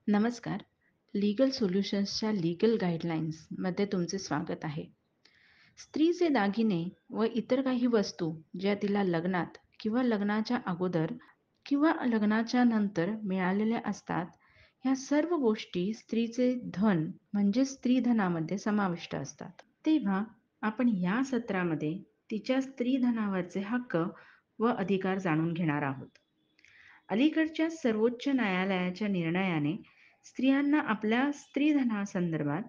नमस्कार. Legal सोल्युशन्सच्या legal गाईडलाईन्समध्ये तुमचे स्वागत आहे. स्त्रीचे दागिने व इतर काही वस्तू ज्या तिला लग्नात किंवा लग्नाच्या अगोदर किंवा लग्नाच्या नंतर मिळालेल्या असतात, ह्या सर्व गोष्टी स्त्रीचे धन म्हणजे स्त्रीधनामध्ये समाविष्ट असतात. तेव्हा आपण या सत्रामध्ये तिच्या स्त्रीधनावरचे हक्क व अधिकार जाणून घेणार आहोत. अलीकडच्या सर्वोच्च न्यायालयाच्या निर्णयाने स्त्रियांना आपल्या स्त्रीधनासंदर्भात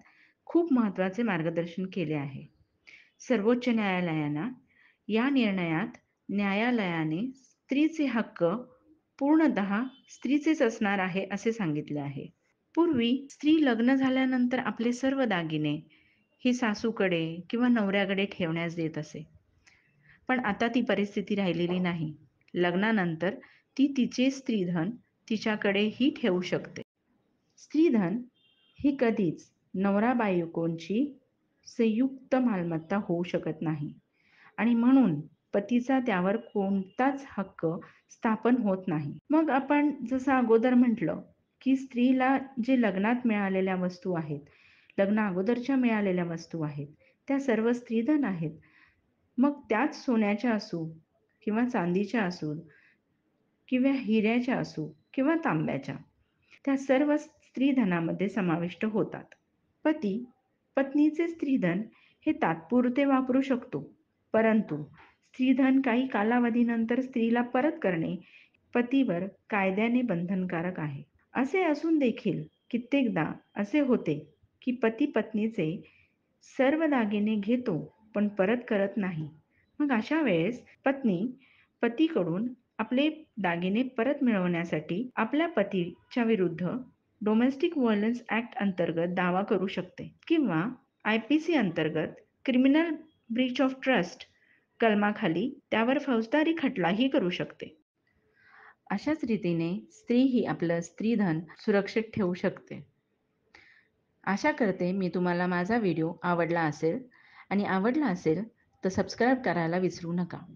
खूप महत्त्वाचे मार्गदर्शन केले आहे. सर्वोच्च न्यायालयानं या निर्णयात न्यायालयाने स्त्रीचे हक्क पूर्णतः स्त्रीचेच असणार आहे असे सांगितले आहे. पूर्वी स्त्री लग्न झाल्यानंतर आपले सर्व दागिने ही सासूकडे किंवा नवऱ्याकडे ठेवण्यास देत असे. पण आता ती परिस्थिती राहिलेली नाही. लग्नानंतर ती तिचे स्त्रीधन तिच्याकडेही ठेवू शकते. स्त्रीधन ही कधीच नवरा-बायकोंची संयुक्त मालमत्ता होऊ शकत नाही आणि म्हणून पतीचा त्यावर कोणताच हक्क स्थापन होत नाही. मग आपण जसं अगोदर म्हटलं, की स्त्रीला जे लग्नात मिळालेल्या वस्तू आहेत, लग्ना अगोदरच्या मिळालेल्या वस्तू आहेत, त्या सर्व स्त्रीधन आहेत. मग त्यात सोन्याच्या असू किंवा चांदीच्या असू किंवा हिऱ्याच्या असू किंवा तांब्याच्या, त्या सर्व स्त्रीधनामध्ये समाविष्ट होतात. पती पत्नीचे स्त्रीधन हे तात्पुरते वापरू शकतो, परंतु स्त्रीधन काही कालावधीनंतर स्त्रीला परत करणे पतीवर कायद्याने बंधनकारक आहे. असे असून देखील कित्येकदा असे होते, की पती पत्नीचे सर्व दागिने घेतो, पण परत करत नाही. मग अशा वेळेस पत्नी पतीकडून आपले दागिने परत मिळवण्यासाठी आपल्या पतीच्या विरुद्ध डोमेस्टिक व्हायलन्स ॲक्ट अंतर्गत दावा करू शकते किंवा IPC अंतर्गत क्रिमिनल ब्रीच ऑफ ट्रस्ट कलमाखाली त्यावर फौजदारी खटलाही करू शकते. अशाच रीतीने स्त्री ही आपलं स्त्रीधन सुरक्षित ठेवू शकते. आशा करते मी तुम्हाला माझा व्हिडिओ आवडला असेल आणि आवडला असेल तर सबस्क्राईब करायला विसरू नका.